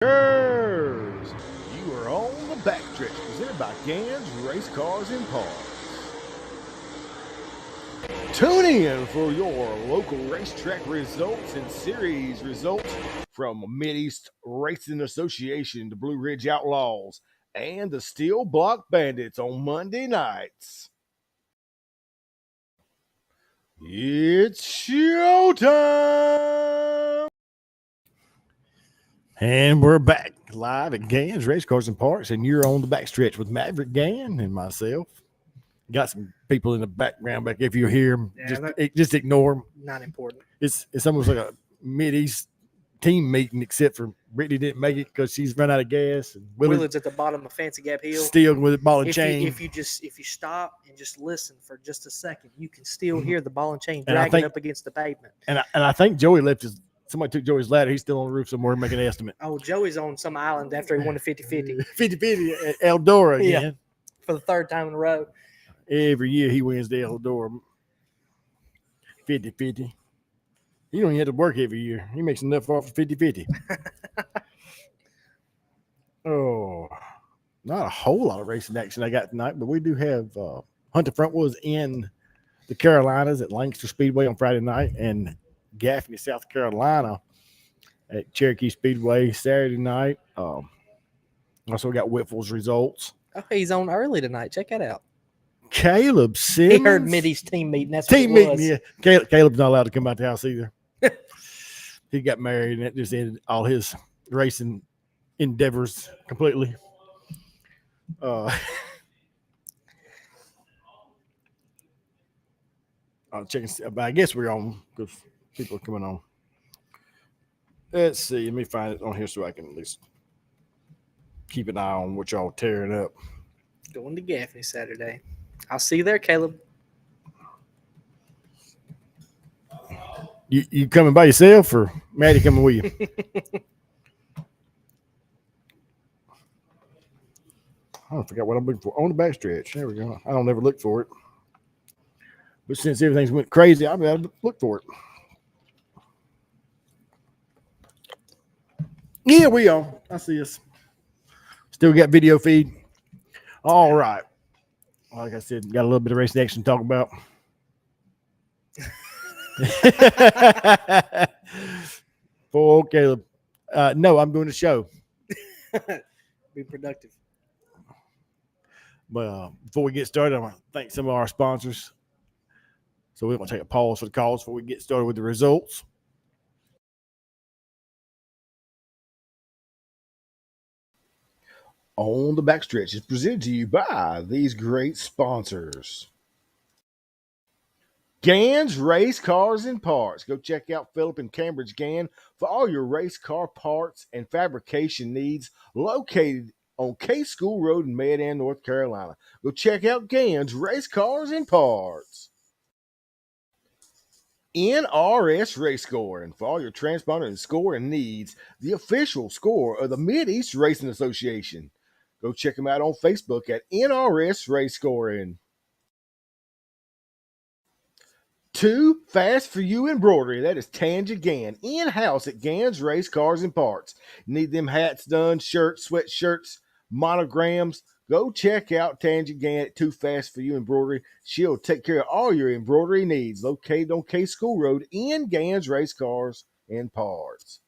Cheers! You are on the Backstretch, presented by Gans Race Cars and Parts. Tune in for your local racetrack results and series results from Mid-East Racing Association, the Blue Ridge Outlaws, and the Steel Block Bandits on Monday nights. It's showtime! And we're back live at Gans Race Cars and Parts, and you're on the Backstretch with Maverick Gann and myself. Got some people in the background back. If you hear them, just ignore them. Not important. It's almost like a Mid-East team meeting, except for Brittany didn't make it because she's run out of gas. And Willard's at the bottom of Fancy Gap Hill. Still with the ball and chain. If you stop and just listen for just a second, you can still hear the ball and chain dragging up against the pavement. And I think Joey left his. Somebody took Joey's ladder. He's still on the roof somewhere making an estimate. Oh, Joey's on some island after he won the 50-50. 50-50 at Eldora again. Yeah, for the third time in a row. Every year he wins the Eldora 50-50. He don't even have to work every year. He makes enough off of 50-50. Oh, not a whole lot of racing action I got tonight, but we do have Hunter Front was in the Carolinas at Lancaster Speedway on Friday night, and Gaffney, South Carolina at Cherokee Speedway Saturday night. Also got Whitfield's results. Oh, he's on early tonight. Check that out. Caleb Simmons. He heard Mid-East team meeting. That's team what it was. meeting, yeah. Caleb's not allowed to come out the house either. He got married, and it just ended all his racing endeavors completely. I'll check and see, but I guess we're on because people are coming on. Let's see. Let me find it on here so I can at least keep an eye on what y'all tearing up. Going to Gaffney Saturday. I'll see you there, Caleb. You coming by yourself or Maddie coming with you? I forgot what I'm looking for. On the Backstretch. There we go. I don't ever look for it. But since everything's went crazy, I've got to look for it. Yeah, we are. I see us. Still got video feed. All right. Like I said, got a little bit of racing action to talk about. Poor Caleb. No, I'm doing a show. Be productive. But before we get started, I want to thank some of our sponsors. So we're going to take a pause for the calls before we get started with the results. On the Backstretch is presented to you by these great sponsors. Gans Race Cars and Parts. Go check out Philip and Cambridge Gann for all your race car parts and fabrication needs, located on K School Road in Medan, North Carolina. Go check out Gans Race Cars and Parts. NRS Race Scoring for all your transponder and scoring needs, the official score of the Mid-East Racing Association. Go check them out on Facebook at NRS Race Scoring. Too Fast for You Embroidery. That is Tanja Gann, in-house at Gans Race Cars and Parts. Need them hats done, shirts, sweatshirts, monograms. Go check out Tanja Gann at Too Fast for You Embroidery. She'll take care of all your embroidery needs. Located on K School Road in Gans Race Cars and Parts.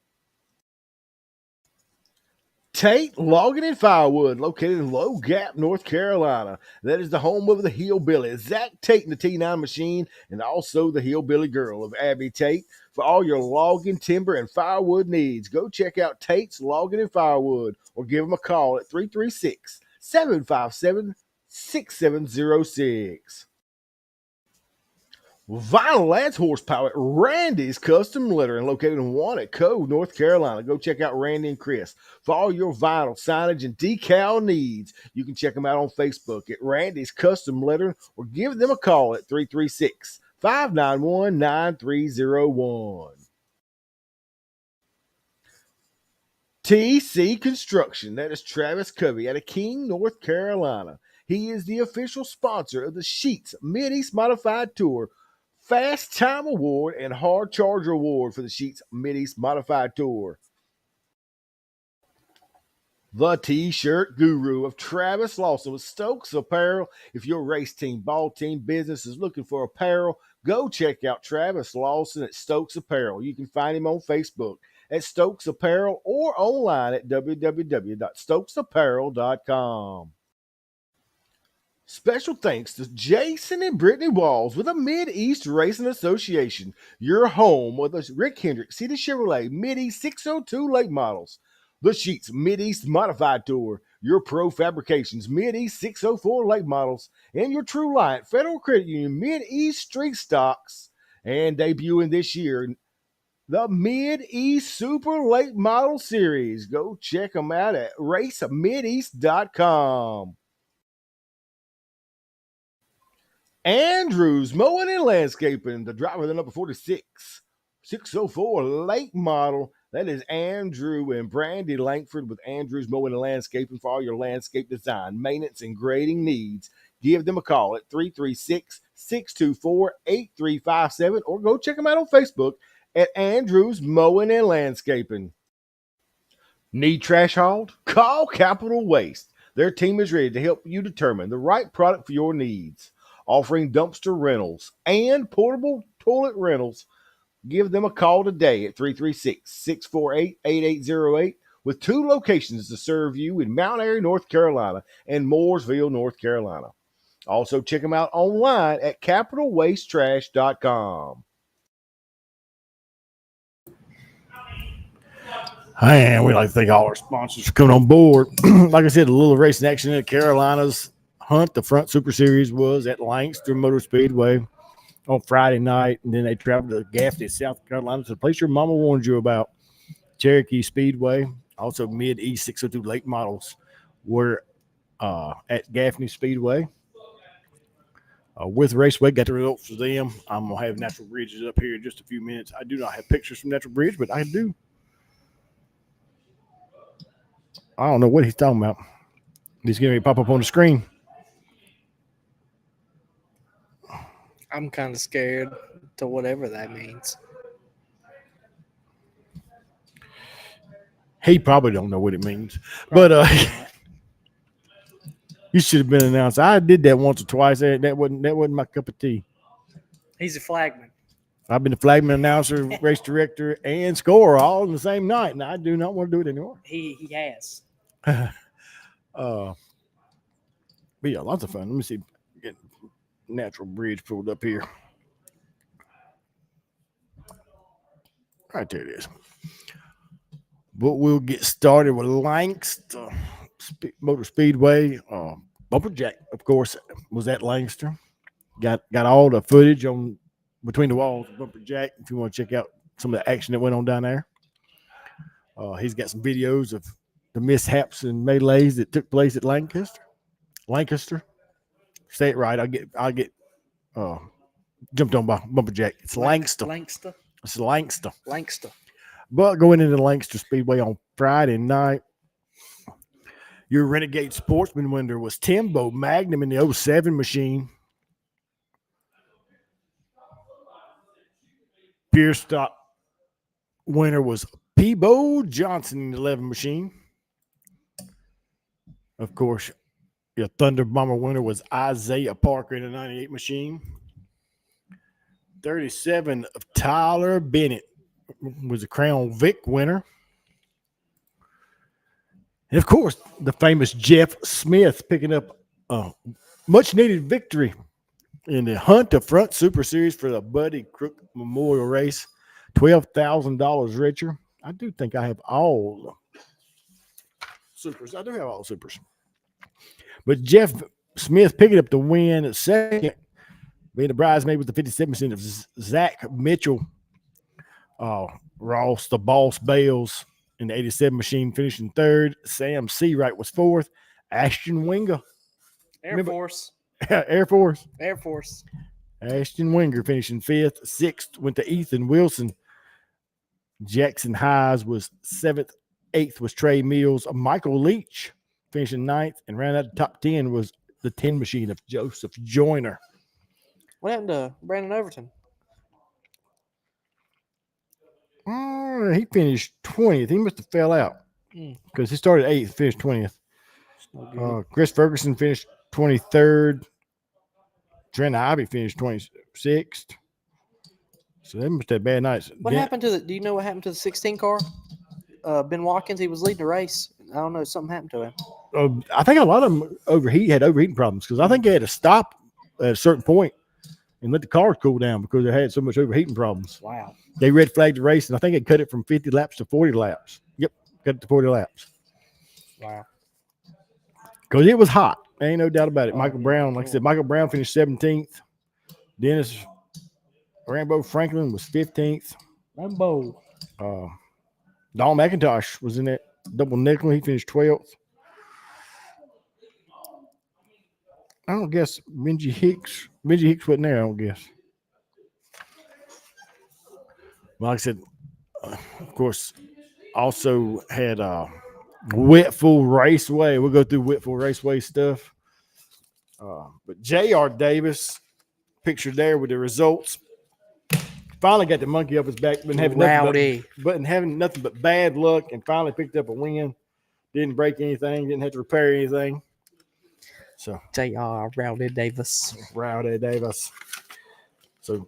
Tate Logging and Firewood, located in Low Gap, North Carolina. That is the home of the Hillbilly, Zach Tate and the T9 Machine, and also the Hillbilly Girl of Abby Tate. For all your logging, timber, and firewood needs, go check out Tate's Logging and Firewood or give them a call at 336-757-6706. Vinyl adds horsepower at Randy's Custom Lettering, located in Walnut Cove, North Carolina. Go check out Randy and Chris for all your vinyl signage and decal needs. You can check them out on Facebook at Randy's Custom Lettering or give them a call at 336-591-9301. TC Construction, that is Travis Covey out of King, North Carolina. He is the official sponsor of the Sheets Mid-East Modified Tour, Fast Time Award, and Hard Charger Award for the Sheets Mid-East Modified Tour. The T-shirt guru of Travis Lawson with Stokes Apparel. If your race team, ball team, business is looking for apparel, go check out Travis Lawson at Stokes Apparel. You can find him on Facebook at Stokes Apparel or online at www.stokesapparel.com. Special thanks to Jason and Brittany Walls with the Mid-East Racing Association, your home with the Rick Hendrick City Chevrolet Mid-East 602 late models. The Sheets Mid-East Modified Tour, your Pro Fabrications Mid-East 604 late models, and your True Light Federal Credit Union Mid-East Street Stocks. And debuting this year, the Mid-East Super Late Model Series. Go check them out at racemideast.com. Andrews Mowing and Landscaping, the driver of the number 46, 604 late model. That is Andrew and Brandy Langford with Andrews Mowing and Landscaping for all your landscape design, maintenance, and grading needs. Give them a call at 336-624-8357 or go check them out on Facebook at Andrews Mowing and Landscaping. Need trash hauled? Call Capital Waste. Their team is ready to help you determine the right product for your needs. Offering dumpster rentals and portable toilet rentals. Give them a call today at 336-648-8808 with 2 locations to serve you in Mount Airy, North Carolina and Mooresville, North Carolina. Also check them out online at capitalwastetrash.com. And we'd like to thank all our sponsors for coming on board. Like I said, a little racing action in the Carolinas. Hunt, the Front Super Series, was at Lancaster Motor Speedway on Friday night, and then they traveled to Gaffney, South Carolina, to the place your mama warned you about, Cherokee Speedway. Also, Mid-East 602 late models were at Gaffney Speedway. With Raceway, got the results for them. I'm going to have Natural Bridges up here in just a few minutes. I do not have pictures from Natural Bridge, but I do. I don't know what he's talking about. He's going to pop up on the screen. I'm kind of scared to whatever that means. He probably don't know what it means. But you should have been announced. I did that once or twice. That wasn't my cup of tea. He's a flagman. I've been the flagman, announcer, race director, and scorer all in the same night, and I do not want to do it anymore. He has. But yeah, lots of fun. Let me see. Get Natural Bridge pulled up here. Right there it is. But we'll get started with Lancaster Motor Speedway. Bumper Jack, of course, was at Lancaster. Got all the footage on between the walls of Bumper Jack if you want to check out some of the action that went on down there. He's got some videos of the mishaps and melees that took place at Lancaster. Say it right. I'll get jumped on by Bumper Jack. It's Lancaster. It's Lancaster. But going into Lancaster Speedway on Friday night, your Renegade Sportsman winner was Timbo Magnum in the 07 machine. Pure Stock winner was Peebo Johnson in the 11 machine. Of course, your Thunder Bomber winner was Isaiah Parker in the 98 machine. 37 of Tyler Bennett was a Crown Vic winner. And of course, the famous Jeff Smith picking up a much needed victory in the Hunt to Front Super Series for the Buddy Crook Memorial Race. $12,000 richer. I do think I have all supers. I do have all supers. But Jeff Smith picking up the win at second, being the bridesmaid with the 57% of Zach Mitchell. Ross, the Boss Bales in the 87 machine, finishing third. Sam Seawright was fourth. Ashton Winger. Air Force. Ashton Winger finishing fifth. Sixth went to Ethan Wilson. Jackson Hayes was seventh. Eighth was Trey Mills. Michael Leach finishing ninth. And round out the top 10 was the 10 machine of Joseph Joyner. What happened to Brandon Overton? He finished 20th. He must have fell out. because he started 8th, finished 20th. It's no good. Chris Ferguson finished 23rd. Trent Ivy finished 26th. So they must have bad nights. What happened to the? Do you know what happened to the 16 car? Ben Watkins, he was leading the race. I don't know. Something happened to him. I think a lot of them had overheating problems because I think they had to stop at a certain point and let the cars cool down because they had so much overheating problems. Wow. They red flagged the race, and I think it cut it from 50 laps to 40 laps. Yep, cut it to 40 laps. Wow. Because it was hot. Ain't no doubt about it. Oh, Michael yeah, Brown, like I said, Michael Brown finished 17th. Dennis Rambo Franklin was 15th. Rambo. Don McIntosh was in that double nickel. He finished 12th. I don't guess Benji Hicks wasn't there, I don't guess. Like I said, of course, also had Whitful Raceway. We'll go through Whitful Raceway stuff. But J.R. Davis, pictured there with the results. Finally got the monkey up his back. Been having nothing but bad luck, and finally picked up a win. Didn't break anything. Didn't have to repair anything. So J.R. Rowdy Davis. So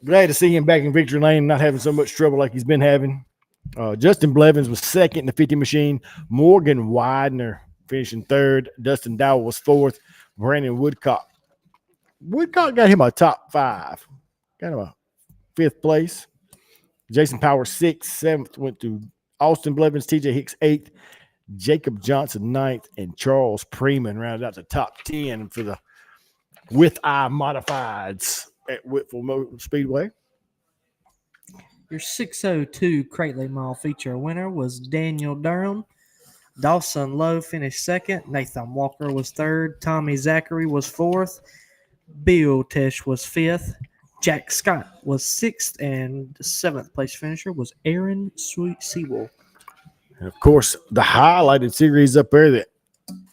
glad to see him back in victory lane, not having so much trouble like he's been having. Justin Blevins was second in the 50 machine. Morgan Widener finishing third. Dustin Dowell was fourth. Brandon Woodcock got him a top 5. Got him a 5th place. Jason Power 6th. 7th went to Austin Blevins. TJ Hicks 8th. Jacob Johnson 9th. And Charles Preeman rounded out the top 10 for the with eye modifieds at Whitfield Motor Speedway. Your 602 Crate Mile feature winner was Daniel Durham. Dawson Lowe finished second. Nathan Walker was third. Tommy Zachary was fourth. Bill Tesh was fifth. Jack Scott was sixth. And the 7th place finisher was Aaron Sewell. And of course, the highlighted series up there, the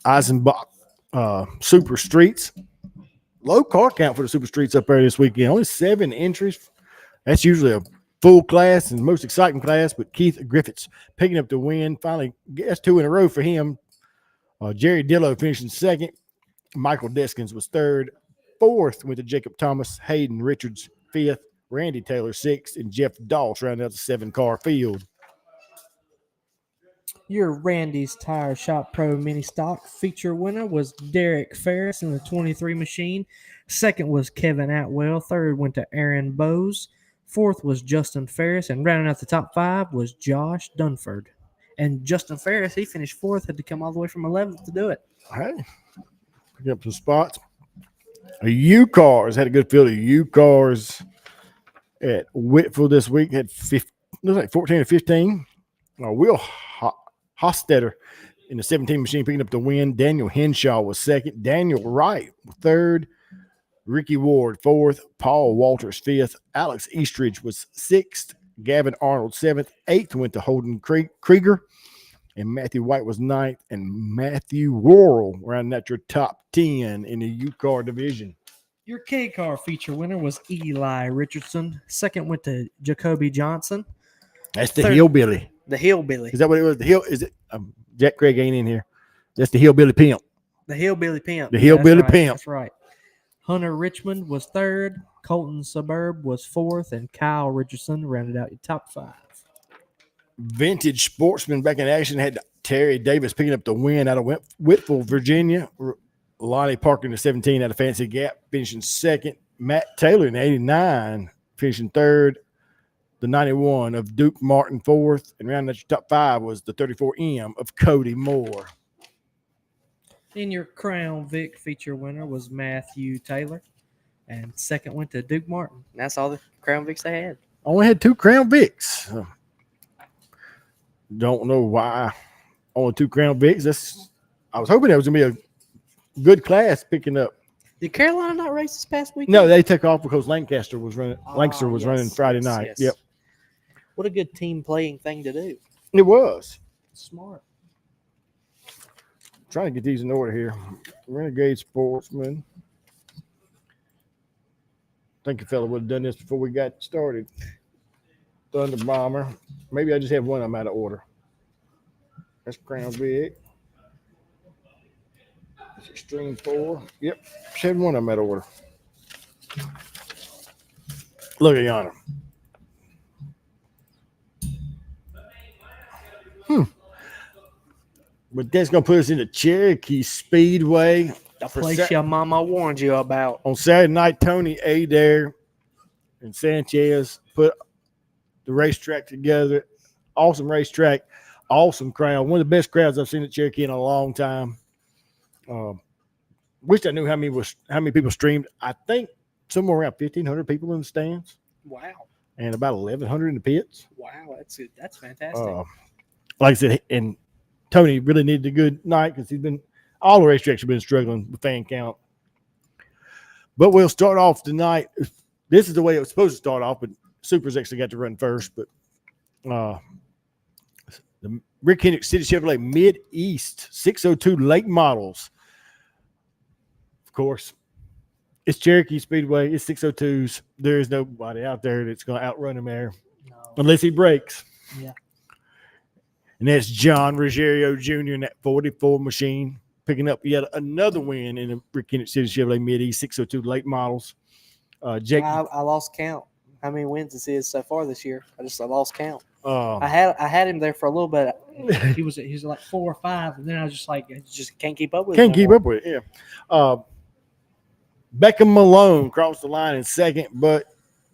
Eisenbach Super Streets. Low car count for the Super Streets up there this weekend. Only 7 entries. That's usually a full class and the most exciting class, but Keith Griffiths picking up the win. Finally, that's 2 in a row for him. Jerry Dillo finishing second. Michael Deskins was third. 4th went to Jacob Thomas. Hayden Richards 5th. Randy Taylor 6th. And Jeff Doss rounded out the 7-car field. Your Randy's Tire Shop Pro Mini Stock feature winner was Derek Ferris in the 23 machine. 2nd was Kevin Atwell. 3rd went to Aaron Bowes. 4th was Justin Ferris. And rounding out the top 5 was Josh Dunford. And Justin Ferris, he finished 4th, had to come all the way from 11th to do it. Hey, pick up some spots. U-Cars had a good field of U-Cars at Whitfield this week. Had 14 or 15. Will Hostetter in the 17 machine picking up the win. Daniel Henshaw was 2nd. Daniel Wright 3rd. Ricky Ward 4th. Paul Walters 5th. Alex Eastridge was 6th. Gavin Arnold 7th. 8th went to Holden Krieger. And Matthew White was 9th. And Matthew Worrell rounding out your top 10 in the U-Car division. Your K-Car feature winner was Eli Richardson. 2nd went to Jacoby Johnson. That's the Hillbilly. The Hillbilly. Is that what it was? Is it? Jack Craig ain't in here. That's the Hillbilly Pimp. The Hillbilly Pimp. The Hillbilly Pimp. That's right. Hunter Richmond was 3rd. Colton Suburb was 4th. And Kyle Richardson rounded out your top 5. Vintage Sportsman back in action had Terry Davis picking up the win out of Whitfield, Virginia. Lonnie Parker in the 17 out of Fancy Gap finishing 2nd. Matt Taylor in the 89 finishing 3rd. The 91 of Duke Martin 4th. And rounding out your top 5 was the 34M of Cody Moore. And your Crown Vic feature winner was Matthew Taylor. And 2nd went to Duke Martin. That's all the Crown Vics they had. Only had 2 Crown Vics. Don't know why. Only 2 Crown Vics. I was hoping that was going to be a good class picking up. Did Carolina not race this past weekend? No, they took off because Lancaster was running. Lancaster was running Friday night. Yes. Yep. What a good team playing thing to do. It was. Smart. Trying to get these in order here. Renegade Sportsman. I think a fella would have done this before we got started. Thunder Bomber. Maybe I just have one of them out of order. That's Crown Big. That's Extreme 4. Yep. 7-1 I'm at order. Look at yonder. But that's going to put us into Cherokee Speedway. The place your mama warned you about. On Saturday night, Tony Adair and Sanchez put the racetrack together. Awesome racetrack. Awesome crowd. One of the best crowds I've seen at Cherokee in a long time. Wish I knew how many people streamed. I think somewhere around 1,500 people in the stands. Wow. And about 1,100 in the pits. Wow, that's fantastic. Like I said, and Tony really needed a good night because all the racetracks have been struggling with fan count. But we'll start off tonight. This is the way it was supposed to start off, but Supers actually got to run first. But the Rick Hendrick City Chevrolet Mid-East 602 late models. Of course, it's Cherokee Speedway. It's 602s. There is nobody out there that's going to outrun him there unless he breaks. Yeah. And that's John Ruggiero Jr. in that 44 machine, picking up yet another win in the Rick Hendrick City Chevrolet Mid-East 602 late models. Jake, I lost count. How many wins this is so far this year? I lost count. I had him there for a little bit. He was like 4 or 5, and then I was just like, I just can't keep up with. Can't keep up with it. Yeah. Beckham Malone crossed the line in second, but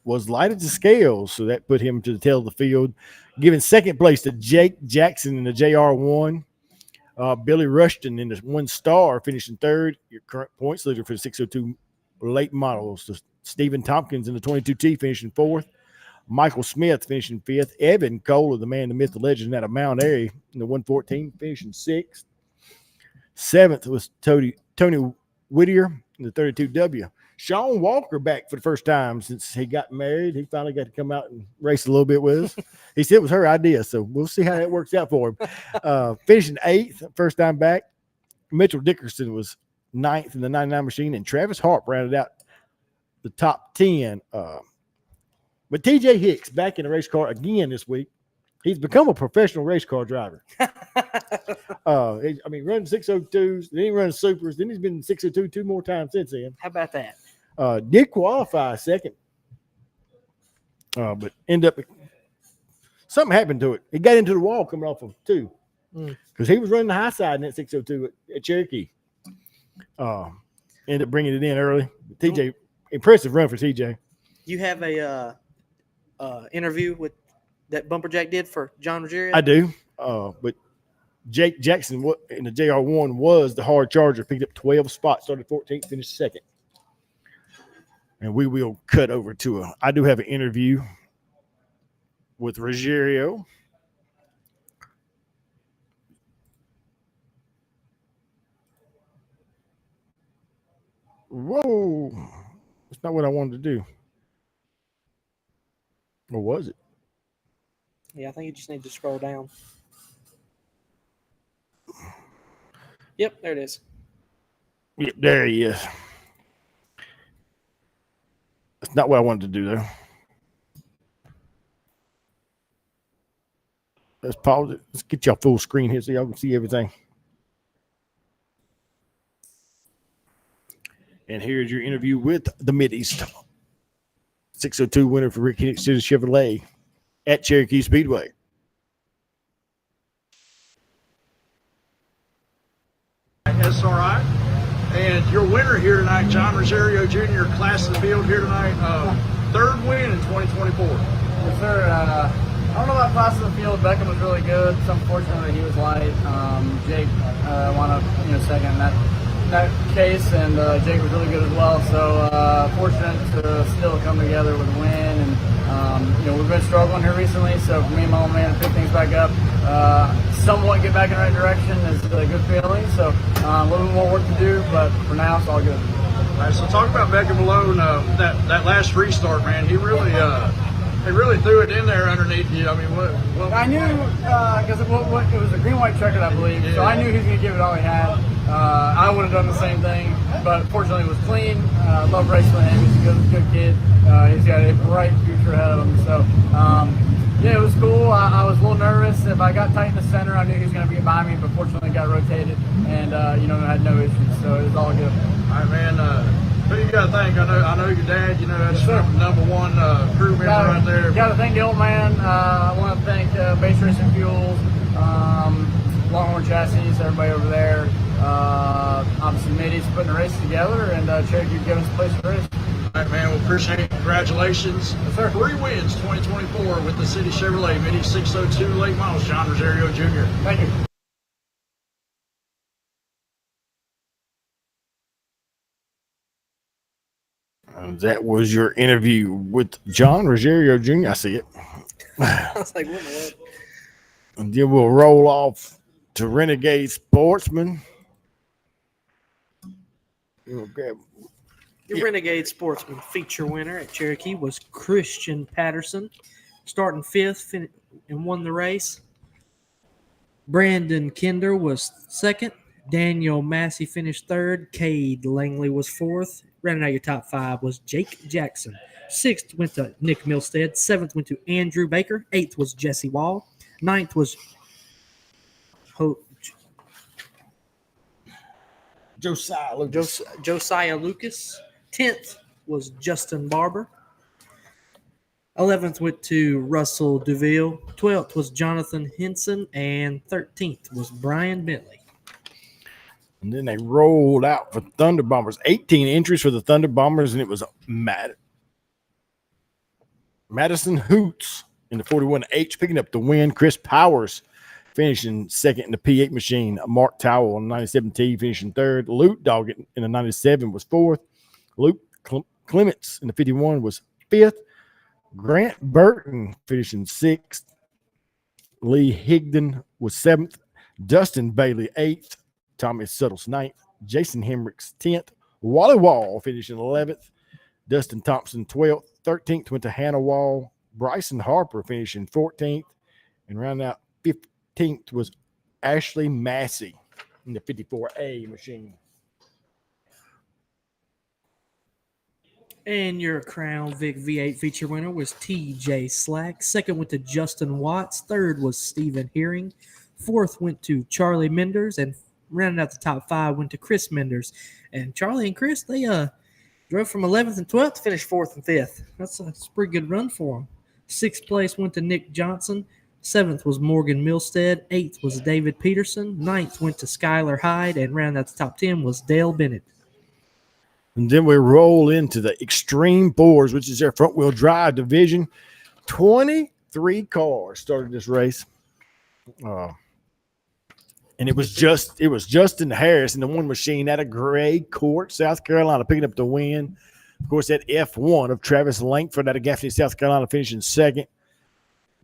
was light at the scales, so that put him to the tail of the field, giving second place to Jake Jackson in the JR1. Billy Rushton in the 1 star finishing third. Your current points leader for the 602 late models. So Stephen Tompkins in the 22T finishing fourth. Michael Smith finishing fifth. Evan Kohler, the man, the myth, the legend out of Mount Airy in the 114 finishing sixth. Seventh was Tony Whittier in the 32W. Sean Walker back for the first time since he got married. He finally got to come out and race a little bit with us. He said it was her idea, so we'll see how that works out for him. Finishing eighth, first time back. Mitchell Dickerson was ninth in the 99 machine, and Travis Harp rounded out the top 10. But TJ Hicks back in the race car again this week. He's become a professional race car driver. Running 602s, then he runs supers, then he's been 602 2 more times since then. How about that? Did qualify second, but end up something happened to it. He got into the wall coming off of 2 because he was running the high side in that 602 at Cherokee. Ended up bringing it in early. TJ, impressive run for TJ. You have a interview with that Bumperjack did for John Ruggiero? I do, but Jake Jackson in the JR1 was the hard charger, picked up 12 spots, started 14th, finished second. And we will cut over to I do have an interview with Ruggiero. Whoa. That's not what I wanted to do. Or was it? Yeah, I think you just need to scroll down. Yep, there it is. Yep, there he is. That's not what I wanted to do, though. Let's pause it. Let's get y'all full screen here so y'all can see everything. And here's your interview with the Mid-East 602 winner for Rick Hendrick City Chevrolet at Cherokee Speedway. SRI. And your winner here tonight, John Ruggiero Jr., class of the field here tonight. Third win in 2024. Yes, sir. I don't know about class of the field. Beckham was really good. It's unfortunate that he was light. Jake wound up second in that case, and Jake was really good as well. So fortunate to still come together with a win. And we've been struggling here recently, so for me and my old man to pick things back up, somewhat get back in the right direction is a good feeling. So a little bit more work to do, but for now it's all good. All right, so talk about Beckham Malone. That last restart, man, he really threw it in there underneath you. I mean, what I knew because it was a green-white checkered, I believe. Yeah. So I knew he was going to give it all he had. I would have done the same thing, but fortunately it was clean. Love racing with him. He's a good kid. He's got a bright future ahead of him. So Yeah, it was cool. I was a little nervous. If I got tight in the center, I knew he was going to be by me, but fortunately got rotated and, had no issues. So it was all good. All right, man. Who you got to thank? I know your dad, that's number one crew member right there. Got to thank the old man. I want to thank Base Racing Fuels, Longhorn Chassis, everybody over there. Obviously, Mitty's putting the race together, and Cherokee giving us a place to race. All right, man. We appreciate it. Congratulations. Yes, sir. 3 wins 2024 with the City Chevrolet Mitty 602 late models, John Rosario Jr. Thank you. That was your interview with John Rosario Jr. I see it. I was like, what? And then we'll roll off to Renegade Sportsman. Okay. The Renegade Sportsman feature winner at Cherokee was Christian Patterson, starting fifth and won the race. Brandon Kinder was second. Daniel Massey finished third. Cade Langley was fourth. Rounding out your top five was Jake Jackson. Sixth went to Nick Milstead. Seventh went to Andrew Baker. Eighth was Jesse Wall. Ninth was Josiah Lucas. 10th was Justin Barber. 11th went to Russell Duville. 12th was Jonathan Henson. And 13th was Brian Bentley. And then they rolled out for Thunder Bombers. 18 entries for the Thunder Bombers, and it was Madison Hoots in the 41H picking up the win. Chris Powers finishing second in the P8 machine. Mark Towell on the 97T finishing third. Luke Dog in the 97 was fourth. Luke Clements in the 51 was fifth. Grant Burton finishing sixth. Lee Higdon was seventh. Dustin Bailey eighth. Tommy Suttles ninth. Jason Hemricks 10th. Wally Wall finishing 11th. Dustin Thompson 12th. 13th went to Hannah Wall. Bryson Harper finishing 14th. And rounding out 15th was Ashley Massey in the 54A machine. And your Crown Vic V8 feature winner was TJ Slack. Second went to Justin Watts. Third was Stephen Hearing. Fourth went to Charlie Menders. And rounding out the top five went to Chris Menders. And Charlie and Chris, they drove from 11th and 12th to finish 4th and 5th. That's a pretty good run for them. Sixth place went to Nick Johnson. Seventh was Morgan Milstead. Eighth was David Peterson. Ninth went to Skylar Hyde. And rounding out the top 10 was Dale Bennett. And then we roll into the Extreme Fours, which is their front-wheel drive division. 23 cars started this race. And it was Justin Harris in the one machine out of Gray Court, South Carolina, picking up the win. Of course, that F1 of Travis Langford out of Gaffney, South Carolina, finishing second.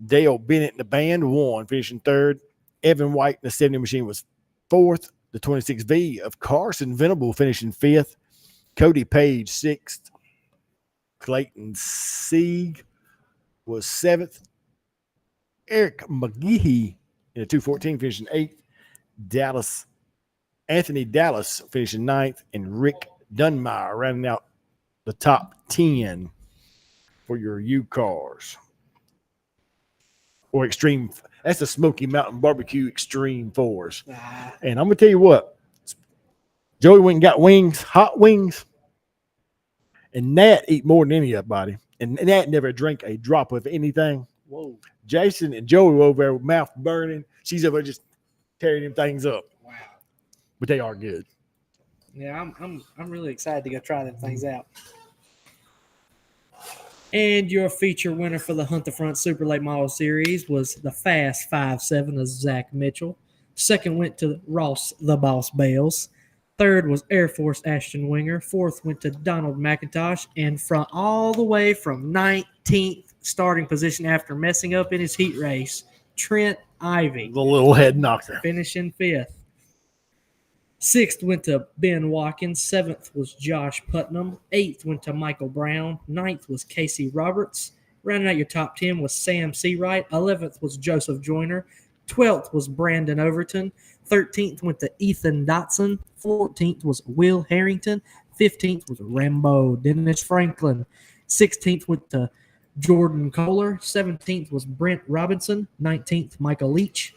Dale Bennett in the band won, finishing third. Evan White in the 70 machine was fourth. The 26V of Carson Venable finishing fifth. Cody Page sixth. Clayton Sieg was seventh. Eric McGehee in the 214 finishing eighth. Anthony Dallas finishing ninth, and Rick Dunmire rounding out the top 10 for your U cars. Or Extreme. That's the Smoky Mountain Barbecue Extreme Fours. And I'm going to tell you what. Joey went and got wings, hot wings. And Nat eat more than anybody. And Nat never drank a drop of anything. Whoa. Jason and Joey were over there with mouth burning. She's over there just tearing them things up. Wow. But they are good. Yeah, I'm really excited to go try them things out. And your feature winner for the Hunt the Front Super Late Model Series was the Fast 5.7 of Zach Mitchell. Second went to Ross the Boss Bales. Third was Air Force Ashton Winger. Fourth went to Donald McIntosh. And from all the way from 19th starting position after messing up in his heat race, Trent Ivy. The little head knocker. Finishing fifth. Sixth went to Ben Watkins. Seventh was Josh Putnam. Eighth went to Michael Brown. Ninth was Casey Roberts. Rounding out your top 10 was Sam Seawright. 11th was Joseph Joyner. 12th was Brandon Overton. 13th went to Ethan Dotson. 14th was Will Harrington. 15th was Rambo Dennis Franklin. 16th went to Jordan Kohler. 17th was Brent Robinson. 19th, Michael Leach.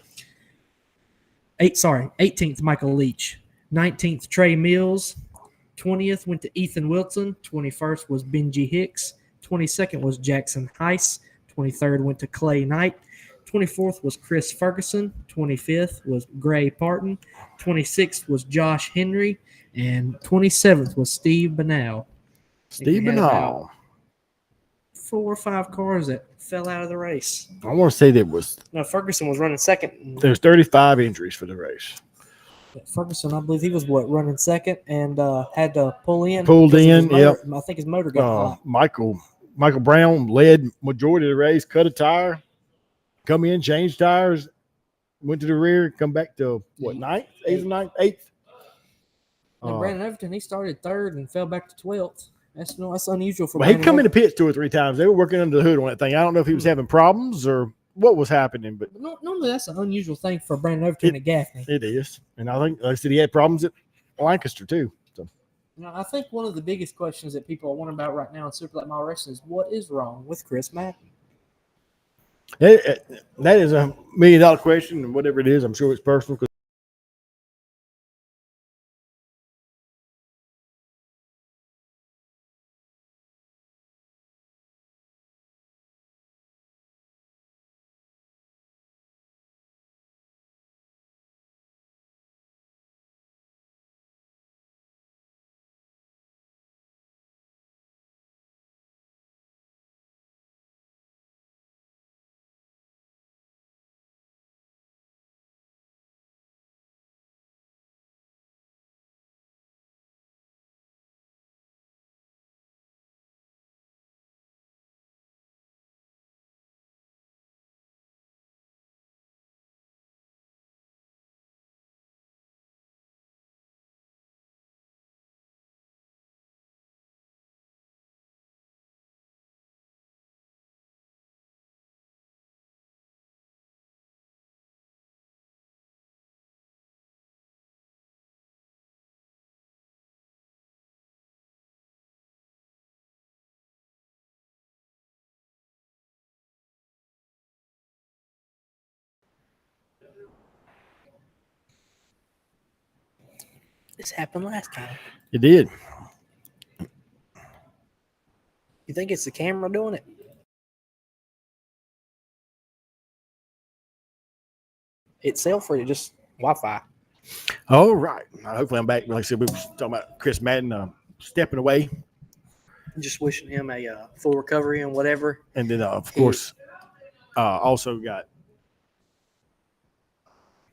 18th, Michael Leach. 19th, Trey Mills. 20th went to Ethan Wilson. 21st was Benji Hicks. 22nd was Jackson Heiss. 23rd went to Clay Knight. 24th was Chris Ferguson. 25th was Gray Parton. 26th was Josh Henry. And 27th was Steve Banal. Steve Banal. 4 or 5 cars that fell out of the race. I want to say there was Ferguson was running second. there's 35 injuries for the race. Ferguson, I believe he was running second and had to pull in. Pulled in, yeah. I think his motor got hot. Michael Brown led majority of the race, cut a tire, come in, changed tires, went to the rear, come back to ninth, eighth. And Brandon Overton, he started third and fell back to 12th. That's unusual for. Well, he come in the pits 2 or 3 times. They were working under the hood on that thing. I don't know if he was having problems or what was happening, but normally that's an unusual thing for Brandon Overton at Gaffney. It is, and I think, like I said, he had problems at Lancaster too. So, I think one of the biggest questions that people are wondering about right now in Super Late Model Racing is what is wrong with Chris Madden? that is $1 million question, and whatever it is, I'm sure it's personal. This happened last time. It did. You think it's the camera doing it? Itself, or just Wi-Fi? All right. Hopefully I'm back. Like I said, we were talking about Chris Madden stepping away. Just wishing him a full recovery and whatever. And then, of course, also got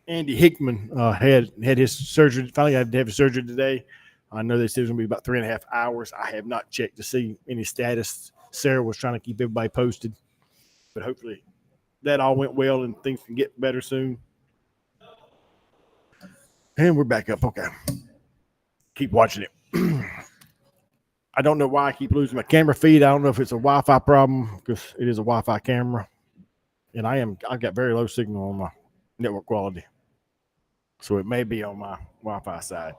Andy Hickman had his surgery. Finally had to have his surgery today. I know they said it was going to be about 3.5 hours. I have not checked to see any status. Sarah was trying to keep everybody posted. But hopefully that all went well and things can get better soon. And we're back up. Okay. Keep watching it. I don't know why I keep losing my camera feed. I don't know if it's a Wi-Fi problem because it is a Wi-Fi camera. And I've got very low signal on my network quality. So it may be on my Wi-Fi side.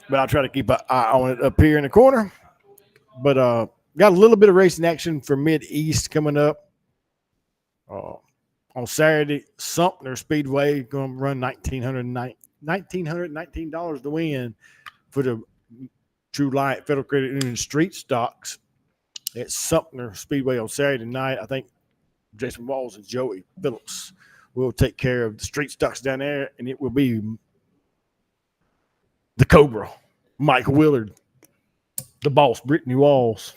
But I'll try to keep an eye on it up here in the corner. But got a little bit of racing action for Mid-East coming up. On Saturday, Sumter Speedway going to run $1,919 to win for the True Light Federal Credit Union Street Stocks at Sumter Speedway on Saturday night. I think Jason Walls and Joey Phillips will take care of the street stocks down there, and it will be the Cobra, Mike Willard, the boss, Brittany Walls,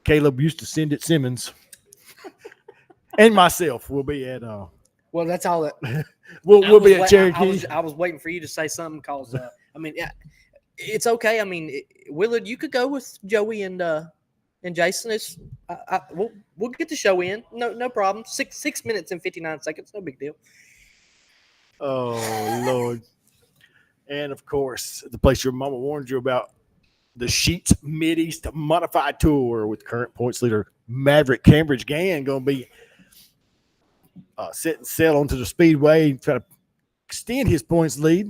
Caleb used to send it Simmons, and myself will be at well, that's all that we'll be at Cherokee. I was waiting for you to say something because I mean, it's okay. I mean, Willard, you could go with Joey and Jason. It's we'll get the show in. No problem. 6 minutes and 59 seconds. No big deal. Oh Lord! And of course, the place your mama warned you about, the Sheets Mid-East Modified Tour with current points leader Maverick Cambridge Gann going to be set and sail onto the speedway, try to extend his points lead.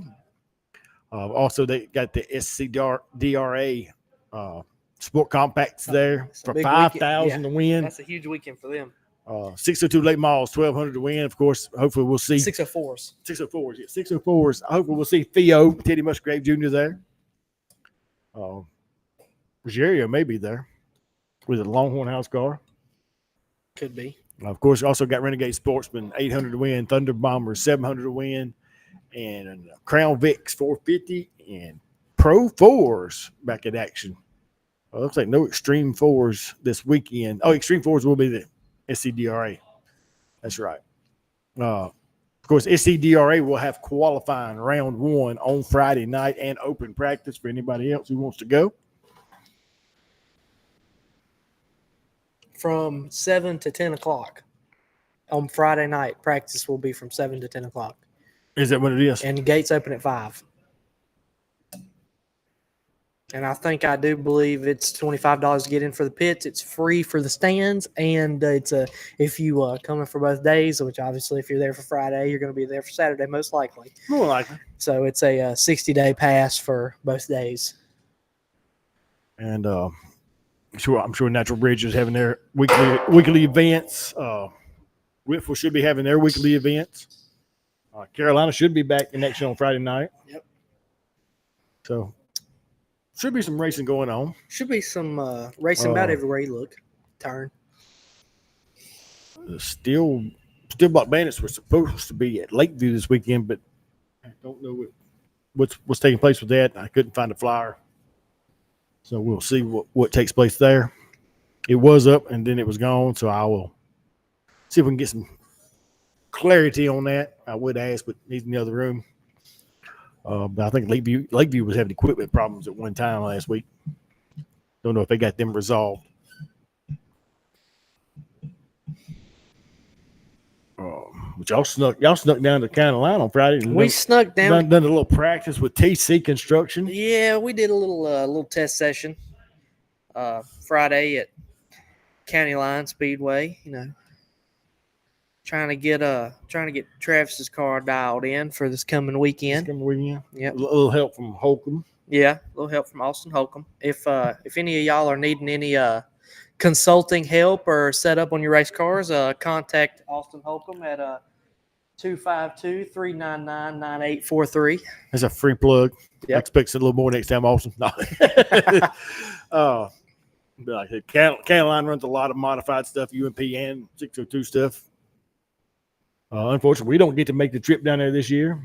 Also, they got the SCDRA Sport Compact's there It's a for big 5,000 weekend. to win. That's a huge weekend for them. 602 Lake Mall is 1,200 to win. Of course, hopefully we'll see 604s. 604s. Yeah, 604s. Hopefully we'll see Theo Teddy Musgrave Jr. there. Rogerio may be there with a Longhorn House car. Could be. Of course, also got Renegade Sportsman 800 to win, Thunder Bomber 700 to win, and Crown Vics 450 and Pro 4s back in action. Well, looks like no Extreme 4s this weekend. Oh, Extreme 4s will be the SCDRA. That's right. Of course, SCDRA will have qualifying round 1 on Friday night and open practice for anybody else who wants to go. From 7 to 10 o'clock on Friday night. Practice will be from 7 to 10 o'clock. Is that what it is? And the gates open at 5. And I do believe it's $25 to get in for the pits. It's free for the stands, and if you come in for both days, which obviously if you're there for Friday, you're going to be there for Saturday most likely. More likely. So it's a 60-day pass for both days. And I'm sure Natural Bridge is having their weekly events. Whitfield should be having their weekly events. Carolina should be back in action on Friday night. Yep. So should be some racing going on. Should be some racing about everywhere you look. Turn. The Steel Block Bandits were supposed to be at Lakeview this weekend, but I don't know what's taking place with that. I couldn't find a flyer. So we'll see what takes place there. It was up and then it was gone, so I will see if we can get some clarity on that. I would ask, but he's in the other room. But I think Lakeview was having equipment problems at one time last week. Don't know if they got them resolved. But y'all snuck down to Carolina on Friday. We snuck down. Done a little practice with TC Construction. Yeah, we did a little test session Friday at County Line Speedway. Trying to get Travis's car dialed in for this coming weekend. Yeah, a little help from Holcomb. Yeah, a little help from Austin Holcomb. If any of y'all are needing any consulting help or setup on your race cars, contact Austin Holcomb at 252-399-9843. That's a free plug. Yep. I expect a little more next time, Austin. No. But like I said, Caroline runs a lot of modified stuff, UMP and 602 stuff. Unfortunately, we don't get to make the trip down there this year.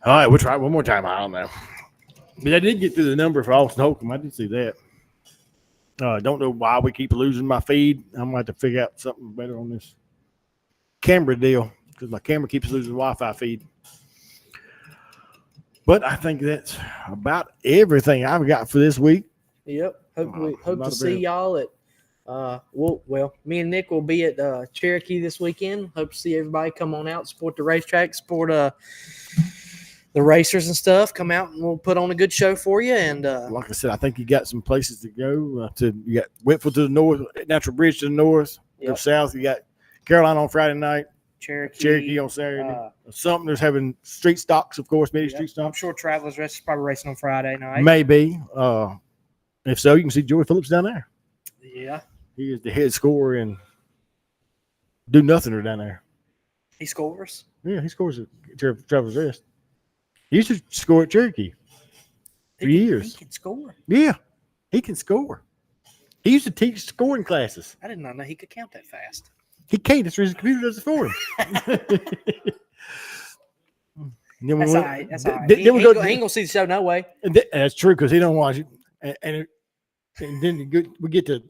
All right, we'll try one more time. I don't know. But I did get through the number for Austin Holcomb. I did see that. Don't know why we keep losing my feed. I'm going to have to figure out something better on this camera deal because my camera keeps losing Wi-Fi feed. But I think that's about everything I've got for this week. Yep. Hope to see y'all at me and Nick will be at Cherokee this weekend. Hope to see everybody come on out, support the racetrack, support the racers and stuff. Come out and we'll put on a good show for you. And like I said, I think you got some places to go. You got Whitfield to the north, Natural Bridge to the north. Yep. Go south. You got Carolina on Friday night. Cherokee on Saturday. Sumter's having street stocks, of course, many street stocks. I'm sure Travelers Rest is probably racing on Friday night. Maybe. If so, you can see Joey Phillips down there. Yeah. He is the head scorer and do nothing down there. He scores? Yeah, he scores at Travelers Rest. He used to score at Cherokee for years. He can score. Yeah, he can score. He used to teach scoring classes. I did not know he could count that fast. He can't. That's the reason the computer does it for him. then That's we, all right. That's all right. then He we ain't go. gonna see the show no way. That's true because he don't watch it, and then we get to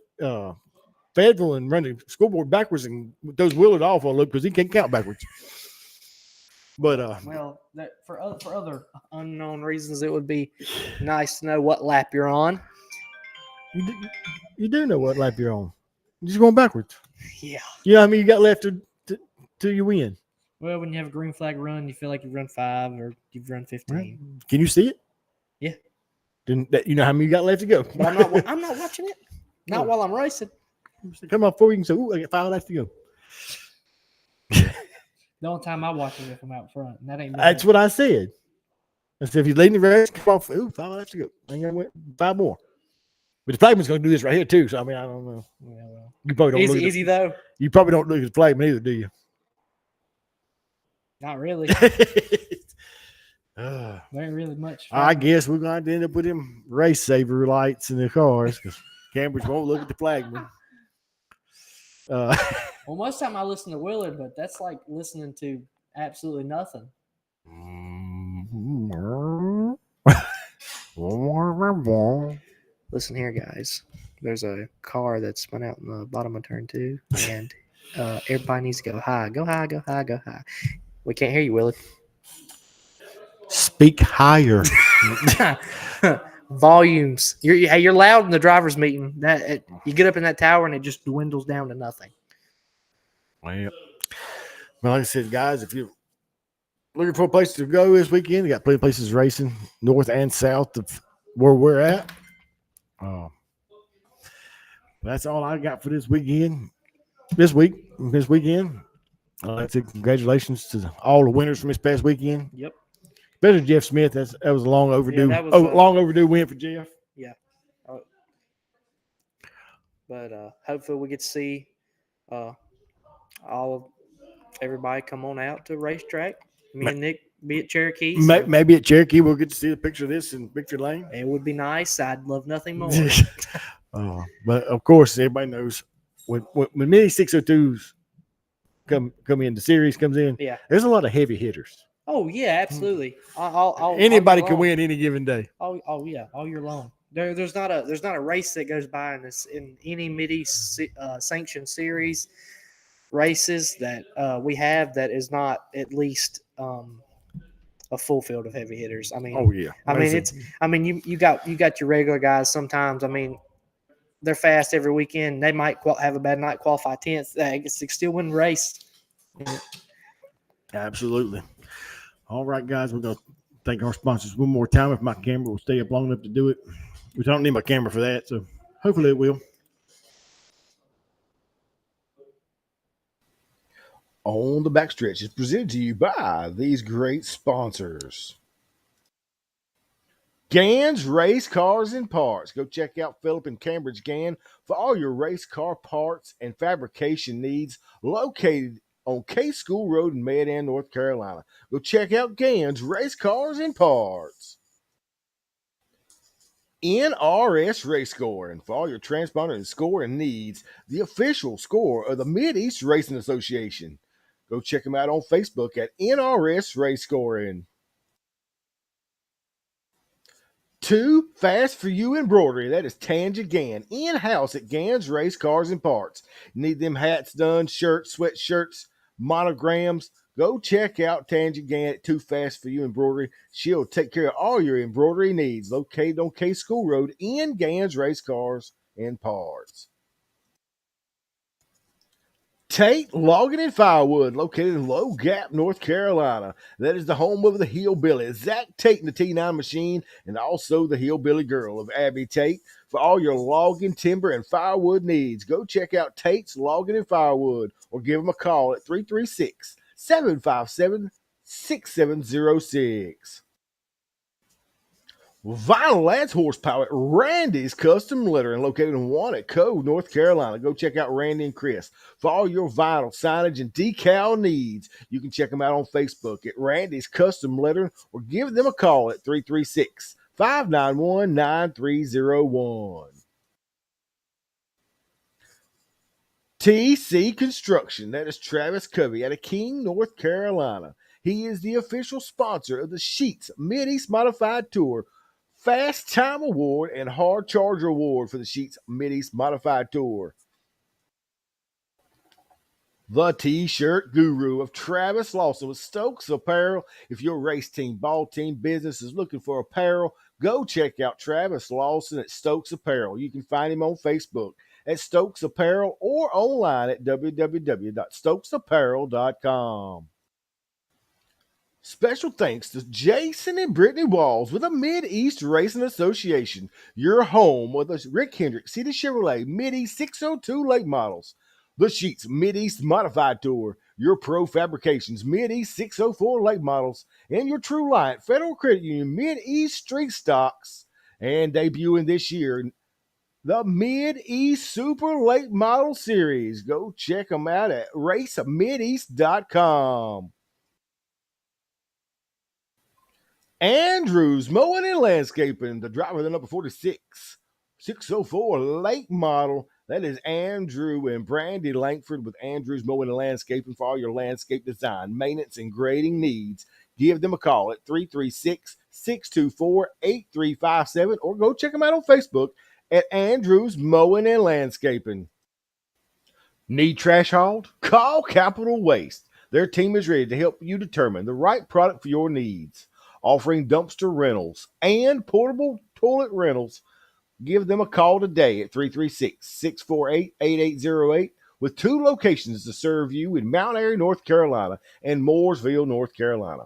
Fayetteville and run the scoreboard backwards and those Willard off a loop because he can't count backwards. But Well, for other unknown reasons, it would be nice to know what lap you're on. you do know what lap you're on. You're just going backwards. Yeah. You know how many you got left till you win. Well, when you have a green flag run, you feel like you've run 5 or you've run 15. Right. Can you see it? Yeah. Then you know how many you got left to go. But I'm not watching it. Not while I'm racing. Come on forward, you can say, "Ooh, I got 5 left to go." The only time I watch it if I'm out front. And that ain't. That's what I said. I said, if you're leading the race, come off. Ooh, 5 left to go. I ain't gonna win 5 more. But the flagman's going to do this right here too. So I mean, I don't know. Yeah, well. You probably don't. Easy though. You probably don't look at the flagman either, do you? Not really. Uh, There ain't really much. I guess we're going to end up with them race saver lights in the cars because Cambridge won't look at the flagman. Well, most time I listen to Willard, but that's like listening to absolutely nothing. Listen here, guys. There's a car that's spun out in the bottom of turn 2, and everybody needs to go high, go high, go high, go high. We can't hear you, Willard. Speak higher. Volumes. You're loud in the driver's meeting. You get up in that tower and it just dwindles down to nothing. Well, like I said, guys, if you're looking for a place to go this weekend, you got plenty of places racing north and south of where we're at. That's all I got for this weekend. This weekend. I'd like to say congratulations to all the winners from this past weekend. Yep. Especially Jeff Smith. That was a long overdue. Yeah, that was, long overdue win for Jeff. Yeah. But hopefully we get to see everybody come on out to racetrack. Me and Nick be at Cherokee. So Maybe at Cherokee we'll get to see a picture of this in Victory Lane. it would be nice. I'd love nothing more. But of course, everybody knows when mini 602s come in, the series comes in. Yeah. There's a lot of heavy hitters. Oh yeah, absolutely. I'll Anybody all can year win any given day. long. Oh yeah, all year long. There's not a race that goes by in any MIDI sanctioned series races that we have that is not at least a full field of heavy hitters. I mean, Oh yeah. You got your regular guys. Sometimes, I mean, they're fast every weekend. They might have a bad night, qualify 10th. They still win the race. Absolutely. All right, guys, we're going to thank our sponsors one more time. If my camera will stay up long enough to do it, which I don't need my camera for that, so hopefully it will. On the Backstretch is presented to you by these great sponsors. Gann's Race Cars and Parts. Go check out Philip and Cambridge Gann for all your race car parts and fabrication needs, located on K School Road in Mayodan, North Carolina. Go check out Gann's Race Cars and Parts. NRS Race Score, and for all your transponder and scoring needs, the official score of the Mid-East Racing Association. Go check them out on Facebook at NRS Race Scoring. Too Fast for You embroidery. That is Tanja Gann, in-house at Gann's Race Cars and Parts. Need them hats done, shirts, sweatshirts, monograms. Go check out Tanja Gann at Too Fast for You embroidery. She'll take care of all your embroidery needs. Located on K School Road in Gann's Race Cars and Parts. Tate Logging and Firewood, located in Low Gap, North Carolina. That is the home of the Hillbilly, Zach Tate and the T9 Machine, and also the Hillbilly Girl of Abby Tate. For all your logging, timber, and firewood needs, go check out Tate's Logging and Firewood or give them a call at 336-757-6706. Vinyl adds horsepower at Randy's Custom Lettering, located in Wannaco, North Carolina. Go check out Randy and Chris for all your vinyl signage and decal needs. You can check them out on Facebook at Randy's Custom Lettering or give them a call at 336-591-9301. TC Construction, that is Travis Covey out of King, North Carolina. He is the official sponsor of the Sheets Mid-East Modified Tour, Fast Time Award, and Hard Charger Award for the Sheets Mid-East Modified Tour. The T-shirt guru of Travis Lawson with Stokes Apparel. If your race team, ball team, business is looking for apparel, go check out Travis Lawson at Stokes Apparel. You can find him on Facebook at Stokes Apparel or online at www.stokesapparel.com. Special thanks to Jason and Brittany Walls with the Mid-East Racing Association, your home with the Rick Hendrick City Chevrolet Mid-East 602 late models. The Sheets Mid-East Modified Tour, your Pro Fabrications Mid-East 604 late models, and your True Light Federal Credit Union Mid-East Street Stocks. And debuting this year, the Mid-East Super Late Model Series. Go check them out at racemideast.com. Andrews Mowing and Landscaping, the driver of the number 46, 604 late model. That is Andrew and Brandy Langford with Andrews Mowing and Landscaping for all your landscape design, maintenance, and grading needs. Give them a call at 336-624-8357 or go check them out on Facebook at Andrews Mowing and Landscaping. Need trash hauled? Call Capital Waste. Their team is ready to help you determine the right product for your needs. Offering dumpster rentals and portable toilet rentals. Give them a call today at 336-648-8808 with 2 locations to serve you in Mount Airy, North Carolina and Mooresville, North Carolina.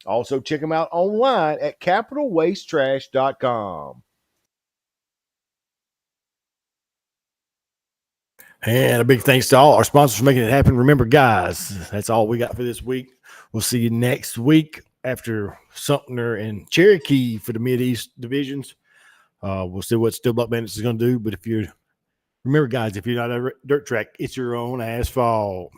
Also check them out online at capitalwastetrash.com. And a big thanks to all our sponsors for making it happen. Remember, guys, that's all we got for this week. We'll see you next week after Sumter and Cherokee for the Mid-East divisions. We'll see what Steel Block Bandits is going to do. But remember, guys, if you're not a dirt track, it's your own asphalt.